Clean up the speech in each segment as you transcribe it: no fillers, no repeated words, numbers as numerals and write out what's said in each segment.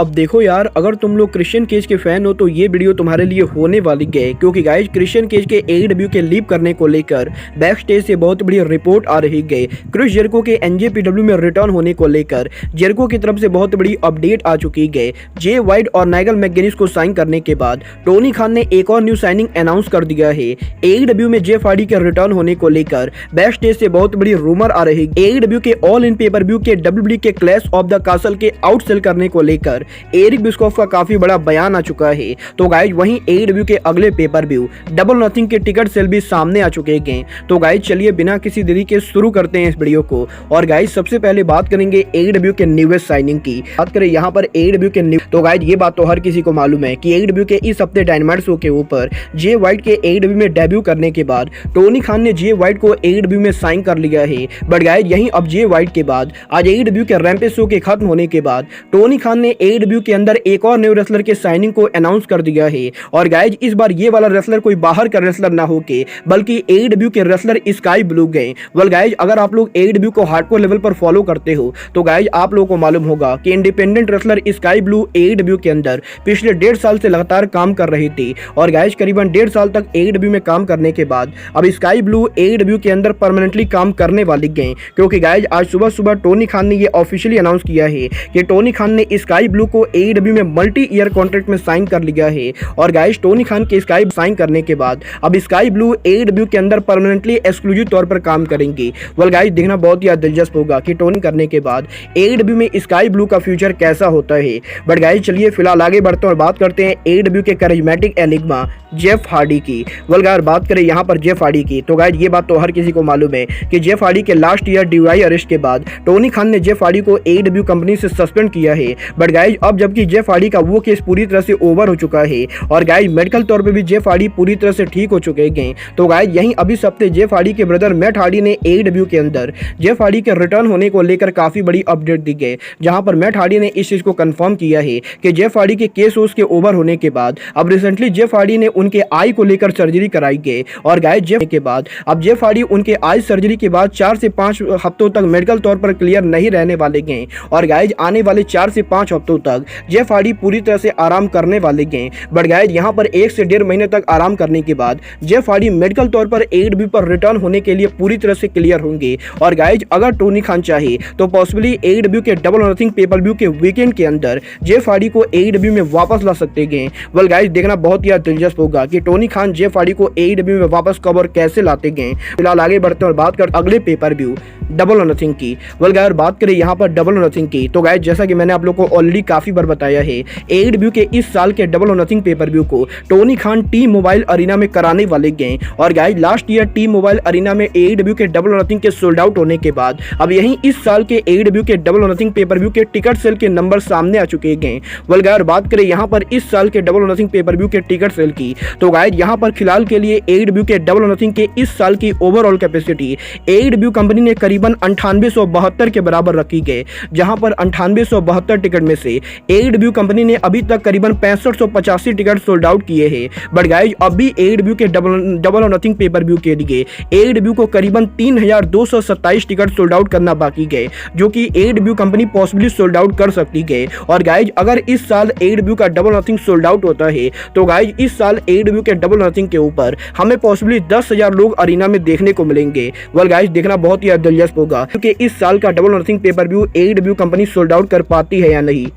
अब देखो यार, अगर तुम लोग क्रिश्चियन केज के फैन हो तो ये वीडियो तुम्हारे लिए होने वाली है, क्योंकि गाइज क्रिश्चियन केज के AEW के लीव करने को लेकर बैक स्टेज से बहुत बड़ी रिपोर्ट आ रही है। क्रिस जेरिको के NJPW में रिटर्न होने को लेकर जेरिको की तरफ से बहुत बड़ी अपडेट आ चुकी है। जे वाइट और नाइगल मैकगिनिस को साइन करने के बाद टोनी खान ने एक और न्यू साइनिंग अनाउंस कर दिया है। AEW में जेफ हार्डी के रिटर्न होने को लेकर बैक स्टेज से बहुत बड़ी रूमर आ रही है। AEW के ऑल इन पेपर व्यू के WWE के क्लैश ऑफ द कासल के आउटसेल करने को लेकर एरिक बिस्कॉफ का काफी बड़ा बयान आ चुका है। तो गाइज वहीं AEW के अगले पेपर व्यू डबल नथिंग के टिकट सेल भी सामने आ चुके हैं। तो गाइज चलिए बिना किसी देरी के शुरू करते हैं इस वीडियो को। और गाइज सबसे पहले बात करेंगे AEW के न्यूएस्ट साइनिंग की। बात करें यहाँ पर AEW के न्यू, तो गाइज ये बात तो हर किसी को मालूम है कि AEW के इस हफ्ते डायनामाइट शो के ऊपर जे वाइट के AEW में डेब्यू करने के बाद टोनी खान ने जे वाइट को AEW में साइन कर लिया है। बट गाइज यहीं अब जे वाइट के बाद आज AEW के रैम्पेज शो के खत्म होने के बाद टोनी खान ने AEW के अंदर एक और न्यू रेसलर के साइनिंग को अनाउंस कर दिया है। और गाइज इस बार ये वाला रेसलर कोई बाहर का रेसलर ना होके बल्कि AEW के रेसलर स्काई ब्लू गए। वेल गाइज अगर आप लोग AEW को हार्डकोर लेवल पर फॉलो करते हो तो गाइज आप लोगों को मालूम होगा कि independent wrestler sky blue AEW के अंदर पिछले 1.5 साल से लगातार काम कर रही थी। और गाइज करीबन 1.5 साल तक AEW में काम करने के बाद अब स्काई ब्लू AEW के अंदर परमानेंटली काम करने वाली गए, क्योंकि गाइज आज सुबह सुबह टोनी खान ने ये ऑफिशियली अनाउंस किया है कि टोनी खान ने स्काई ब्लू को AEW में मल्टी ईयर कॉन्ट्रैक्ट में साइन कर लिया है। और गाइज टोनी खान के स्काई साइन करने के बाद अब स्काई ब्लू AEW के अंदर परमानेंटली एक्सक्लूसिव तौर पर काम करेंगे। वेल गाइज देखना बहुत ही दिलचस्प होगा कि टोनी करने के बाद AEW में स्काई ब्लू का फ्यूचर कैसा होता है। बट गाइज चलिए फिलहाल आगे बढ़ते हैं और बात करते हैं AEW के करिश्मेटिक एनिग्मा जेफ हार्डी की। वेल गाइज बात करें यहाँ पर जेफ हार्डी की, तो गाइज ये बात तो हर किसी को मालूम है कि जेफ हार्डी के लास्ट ईयर DUI अरेस्ट के बाद टोनी खान ने जेफ हार्डी को AEW कंपनी से सस्पेंड किया है। बट गाइज अब जबकि जेफ हार्डी का वो केस पूरी तरह से ओवर हो चुका है और गाइज मेडिकल तौर पे भी जेफ हार्डी पूरी तरह से ठीक हो चुके हैं। तो गाइज यहीं अभी इस हफ्ते जेफ हार्डी के ब्रदर मैट हार्डी ने AEW के अंदर जेफ हार्डी के रिटर्न होने को लेकर काफी बड़ी अपडेट दी गई, जहां पर मैट हार्डी ने इस चीज को कंफर्म किया है कि जेफ हार्डी के केस उसके ओवर होने के बाद अब रिसेंटली जेफ हार्डी ने उनके आई को लेकर सर्जरी कराई गई। और गाइज जेफ के बाद अब जेफ हार्डी उनके आई सर्जरी के बाद 4 से 5 हफ्तों तक मेडिकल तौर पर क्लियर नहीं रहने वाले गए। और गाइज आने वाले 4 से 5 हफ्तों तक जेफ हार्डी पूरी तरह से आराम करने वाले गए। बट गाइज यहाँ पर 1 से 1.5 महीने तक आराम करने के बाद जेफ हार्डी मेडिकल तौर पर AEW पर रिटर्न होने के लिए पूरी तरह से क्लियर होंगे। और गाइज अगर टोनी खान चाहे तो पॉसिबली AEW के डबल नथिंग पेपर व्यू के वीकेंड के अंदर जेफ हार्डी को AEW में वापस ला सकते हैं। वेल गाइज देखना बहुत ही दिलचस्प होगा कि टोनी खान जेफ हार्डी को AEW में वापस कब और कैसे लाते गए। फिलहाल आगे बढ़ते हैं और बात करते अगले पेपर व्यू डबल और नथिंग की। वेल गाइस बात करें यहाँ पर डबल और नथिंग की, तो गाइस जैसा कि मैंने आप लोग को ऑलरेडी काफी बार बताया है AEW के इस साल के डबल और नथिंग पेपर व्यू को Tony Khan T Mobile Arena में कराने वाले गए। और guys last year T Mobile Arena में AEW के डबल और नथिंग के सोल्ड आउट होने के बाद अब यहीं इस साल के AEW के डबल और नथिंग पेपर व्यू के टिकट सेल के नंबर सामने आ चुके हैं। वेल गाइस बात करें यहाँ पर इस साल के डबल और नथिंग पेपर व्यू के टिकट सेल की, तो गाइस यहाँ पर फिलहाल के लिए AEW के डबल और नथिंग के इस साल की ओवरऑल कैपेसिटी AEW कंपनी ने करीबन 9872 के बराबर रखी गई, जहां पर 9872 टिकट में से AEW कंपनी ने अभी तक करीबन 6585 टिकट सोल्ड आउट किए हैं। बट गाइज अभी AEW के डबल और नथिंग पेपर व्यू के लिए AEW को करीबन 3227 टिकट सोल्ड आउट करना बाकी गए, जो कि AEW company possibly sold out कर सकती है। और गाइज अगर इस साल AEW का डबल नथिंग सोल्ड आउट होता है तो गाइज इस साल AEW के डबल नथिंग के ऊपर हमें पॉसिबली 10,000 लोग अरीना में देखने को मिलेंगे। वेल गाइज देखना बहुत ही दिलचस्प होगा क्योंकि इस साल का double nothing pay per view AEW company sold out कर पाती है या नहीं।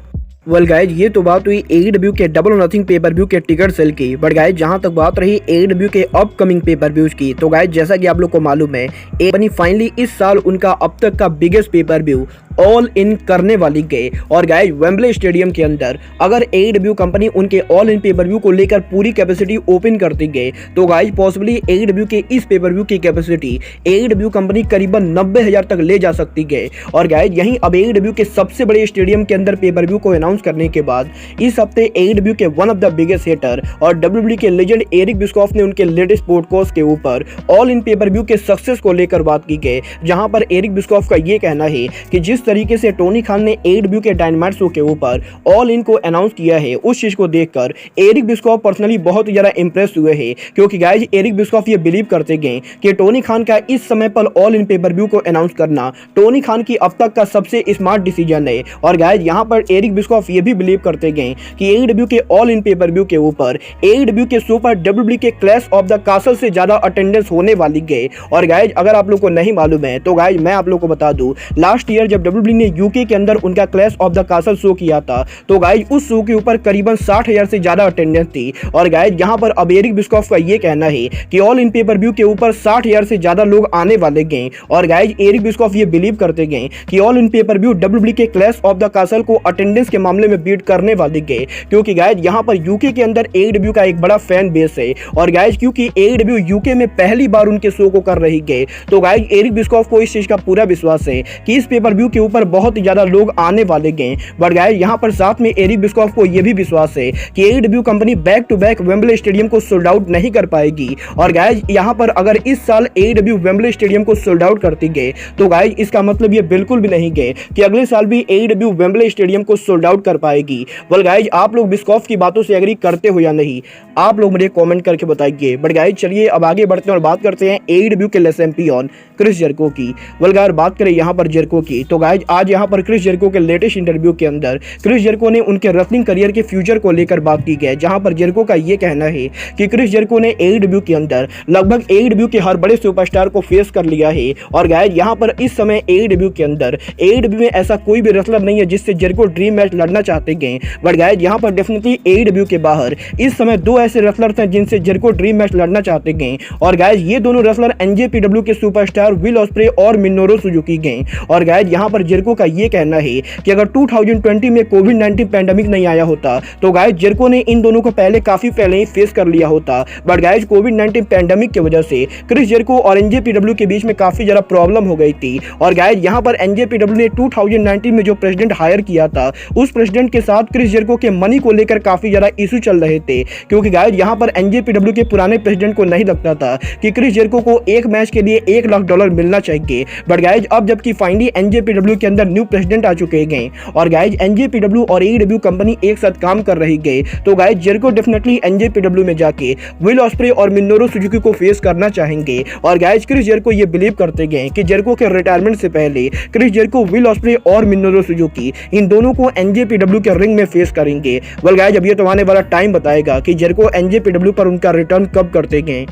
वेल गाइज ये तो बात हुई AEW के डबल और नथिंग पेपर व्यू के टिकट सेल की। बट गाइज जहां तक बात रही AEW के अपकमिंग पेपर व्यूज की, तो गाइज जैसा कि आप लोग को मालूम है कंपनी फाइनली इस साल उनका अब तक का biggest pay per view all in करने वाली गए। और गाइज वेम्बले स्टेडियम के अंदर अगर AEW कंपनी उनके ऑल इन पेपर व्यू को लेकर पूरी कैपेसिटी ओपन करती गए तो गाइज पॉसिबली AEW के इस पेपर व्यू की कैपेसिटी AEW कंपनी करीबन 90,000 तक ले जा सकती गए। और गाइज यहीं अब AEW के सबसे बड़े स्टेडियम के अंदर पेपर व्यू को अनाउंस करने के बाद इस हफ्ते AEW के one of the biggest hitter और WWE के लेजेंड एरिक बिस्कॉफ ने उनके लेटेस्ट पॉडकास्ट के ऊपर ऑल इन पेपर व्यू के सक्सेस को लेकर बात की गई, जहां पर एरिक बिस्कॉफ का ये कहना है कि जिस जिस तरीके से टोनी खान ने AEW के डायनामाइट शो के ऊपर ऑल इन को अनाउंस किया है, उस चीज को देखकर एरिक बिस्कॉफ पर्सनली बहुत ज्यादा इंप्रेस हुए हैं, क्योंकि गाइज एरिक बिस्कॉफ ये बिलीव करते गए कि टोनी खान का इस समय पर ऑल इन पेपर व्यू को अनाउंस करना टोनी खान की अब तक का सबसे स्मार्ट डिसीजन है। और गाइज यहाँ पर एरिक बिस्कॉफ ये भी बिलीव करते गए कि AEW के ऑल इन पेपर व्यू के ऊपर AEW के शो पर WWE के क्लैश ऑफ द कासल से ज्यादा अटेंडेंस होने वाली गए। और गाइज अगर आप लोग को नहीं मालूम है तो गाइज मैं आप लोग को बता दूं, लास्ट ईयर जब WWE ने यूके के अंदर उनका clash of the castle show किया था तो गाइज उस शो के ऊपर करीबन 60,000 से ज्यादा अटेंडेंस थी। और गाइज यहाँ पर अब एरिक बिस्कॉफ का ये कहना है कि ऑल इन पेपर व्यू के ऊपर 60,000 से ज्यादा लोग आने वाले गए। और गाइज एरिक बिस्कॉफ ये बिलीव करते गए कि all In pay per view WWE के क्लैश ऑफ द कासल को अटेंडेंस के मामले में बीट करने वाले गए, क्योंकि गाइज यहाँ पर यूके के अंदर AEW का एक बड़ा फैन बेस है। और गाइज क्योंकि AEW यूके में पहली बार उनके शो को कर रही गए तो गाइज एरिक बिस्कॉफ को इस चीज का पूरा विश्वास है कि इस पेपर व्यू के ऊपर बहुत ज्यादा लोग आने वाले गए। बट गाइज यहाँ पर साथ में एरिक बिस्कॉफ को यह भी विश्वास है कि AEW company back to back Wembley Stadium को सोल्ड आउट नहीं कर पाएगी। और गाइज यहाँ पर अगर इस साल AEW वेम्बले स्टेडियम को सोल्ड आउट करती गए तो गाइज इसका मतलब ये बिल्कुल भी नहीं गए कि अगले साल भी AEW वेम्बले स्टेडियम को सोल्ड आउट कर पाएगी। वेल गाइज आप लोग बिस्कॉफ की बातों से एग्री करते हो या नहीं, आप लोग मुझे कमेंट करके बताइए। बट गाइज चलिए अब आगे बढ़ते हैं और बात करते हैं AEW के लेस चैंपियन क्रिस जेरिको की। वेल गाइज बात करें यहाँ पर जेरिको की तो गाइज आज यहाँ पर क्रिस जेरिको के लेटेस्ट इंटरव्यू के अंदर क्रिस जेरिको ने उनके रेसलिंग करियर के फ्यूचर को लेकर बात की गई, जहां पर जेरिको का ये कहना है कि क्रिस जेरिको ने AEW के अंदर लगभग AEW के हर बड़े सुपरस्टार को फेस कर लिया है। और गाइज यहाँ पर इस समय AEW के अंदर AEW में ऐसा कोई भी रेसलर नहीं है जिससे जेरिको ड्रीम मैच लड़ना चाहते गए। बट गाइज यहाँ पर डेफिनेटली AEW के बाहर इस समय दो ऐसे रेसलर थे जिनसे जेरिको ड्रीम मैच लड़ना चाहते गए। और गाइज ये दोनों रेसलर NJPW के सुपरस्टार विल ऑस्प्रे और मिनोरू सुजुकी गए। और गाइज यहाँ पर जेरिको का ये कहना है कि अगर 2020 में कोविड-19 पैंडेमिक नहीं आया होता तो गाइज जेरिको ने इन दोनों को काफी पहले ही फेस कर लिया होता। बट गाइज कोविड-19 पैंडेमिक की वजह से क्रिस जेरिको और NJPW के बीच में काफी ज्यादा प्रॉब्लम हो गई थी। और गाइज यहाँ पर NJPW ने 2019 में जो प्रेसिडेंट हायर किया था उस प्रेसिडेंट के साथ क्रिस जेरिको के मनी को लेकर काफी ज्यादा इशू चल रहे थे, क्योंकि गाइज यहाँ पर NJPW के पुराने प्रेसिडेंट को नहीं लगता था कि क्रिस जेरिको को एक मैच के लिए $1 लाख मिलना चाहिए। बट गाइज अब जबकि फाइनली NJPW के अंदर न्यू प्रेसिडेंट आ चुके गए और गाइज NJPW और AEW कंपनी एक साथ काम कर रही गई तो गाइज जेरिको डेफिनेटली NJPW में जाके विल ऑस्प्रे और मिनोरू सुजुकी को फेस करना चाहेंगे। और गाइज क्रिस जेरिको ये बिलीव करते गए कि जेरिको के रिटायरमेंट से पहले क्रिस जेरिको विल ऑस्प्रे और मिनोरू सुजुकी इन दोनों को NJPW के रिंग में फेस करेंगे। वेल गाइज अब ये तो आने वाला टाइम बताएगा कि जेरिको NJPW पर उनका रिटर्न कब करते गए।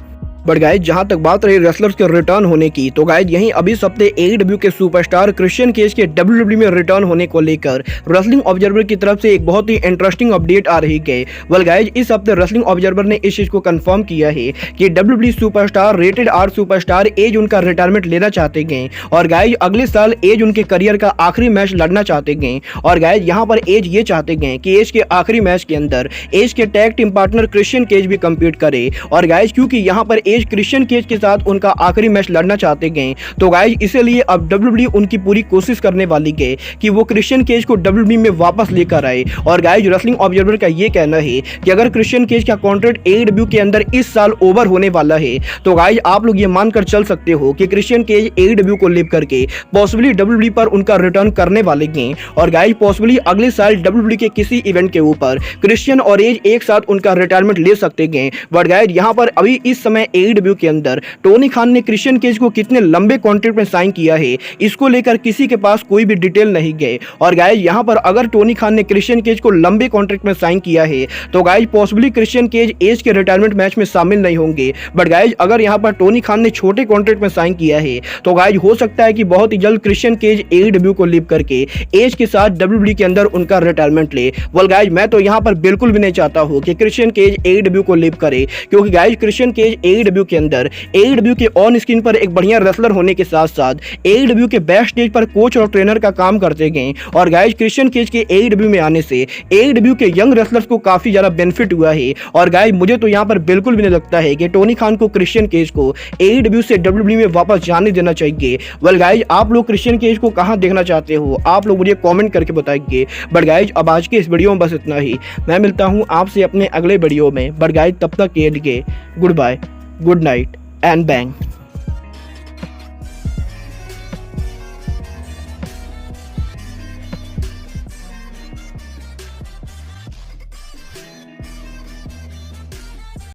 बट गाइज जहां तक बात रही रेसलर्स के रिटर्न होने की तो गाइज यहीं अभी इस हफ्ते AEW के सुपरस्टार क्रिश्चियन केज के WWE में रिटर्न होने को लेकर रेसलिंग ऑब्जर्वर की तरफ से एक बहुत ही इंटरेस्टिंग अपडेट आ रही है। वेल गाइज इस हफ्ते रेसलिंग ऑब्जर्वर ने इस चीज को कंफर्म किया है कि WWE superstar rated R superstar Edge उनका रिटायरमेंट लेना चाहते गए और गाइज अगले साल एज उनके करियर का आखिरी मैच लड़ना चाहते गए। और गाइज यहाँ पर एज ये चाहते गए कि एज के आखिरी मैच के अंदर एज के tag team partner Christian Cage भी कम्पीट करे। और गाइज क्योंकि यहाँ पर एज क्रिश्चियन केज के साथ उनका आखिरी मैच लड़ना चाहते गए तो गाइज इसीलिए अब WWE उनकी पूरी कोशिश करने वाली गए कि वो क्रिश्चियन केज को WWE में वापस लेकर आए। और गाइज रेसलिंग ऑब्जर्वर का ये कहना है कि अगर क्रिश्चियन केज का कॉन्ट्रैक्ट AEW के अंदर इस साल ओवर होने वाला है तो गाइज आप लोग ये मानकर चल सकते हो कि क्रिश्चियन केज AEW को लीव करके पॉसिबली WWE पर उनका रिटर्न करने वाले गए। और गाइज पॉसिबली अगले साल WWE के किसी इवेंट के ऊपर क्रिश्चियन और एज एक साथ उनका रिटायरमेंट ले सकते गए। बट गाइज यहाँ पर अभी इस समय AEW के अंदर टोनी खान ने क्रिश्चियन केज को कितने लंबे कॉन्ट्रैक्ट में साइन किया है इसको लेकर किसी के पास कोई भी डिटेल नहीं गए। और गाइज यहाँ पर अगर टोनी खान ने क्रिश्चियन केज को लंबे कॉन्ट्रैक्ट में साइन किया है तो guys possibly Christian Cage Edge के रिटायरमेंट मैच में शामिल नहीं होंगे। बट गाइज अगर यहाँ पर टोनी खान ने छोटे कॉन्ट्रैक्ट में साइन किया है तो गाइज हो सकता है कि बहुत ही जल्द क्रिश्चियन केज AEW को लीव करके एज के साथ WWE के अंदर उनका रिटायरमेंट ले। वेल गाइज मैं तो यहाँ पर बिल्कुल भी नहीं चाहता हूँ कि क्रिश्चियन केज AEW को लीव करे, क्योंकि गाइज क्रिश्चियन केज AEW के अंदर AEW के ऑन स्क्रीन पर एक बढ़िया रेसलर होने के साथ साथ AEW के बैक स्टेज पर कोच और ट्रेनर का काम करते गए। और गाइज क्रिश्चियन केज के AEW में आने से AEW के यंग रेसलर्स को काफी ज्यादा बेनिफिट हुआ है। और गाइज मुझे तो यहाँ पर बिल्कुल भी नहीं लगता है कि टोनी खान को क्रिश्चियन केज को AEW से WWE में वापस जाने देना चाहिए। वेल गाइज आप लोग क्रिश्चियन केज को कहाँ देखना चाहते हो आप लोग मुझे कॉमेंट करके बताइए। बट गाइज अब आज के इस वीडियो में बस इतना ही, मैं मिलता हूँ आपसे अपने अगले वीडियो में। बट गाइज तब तक के लिए good bye, good night and bang.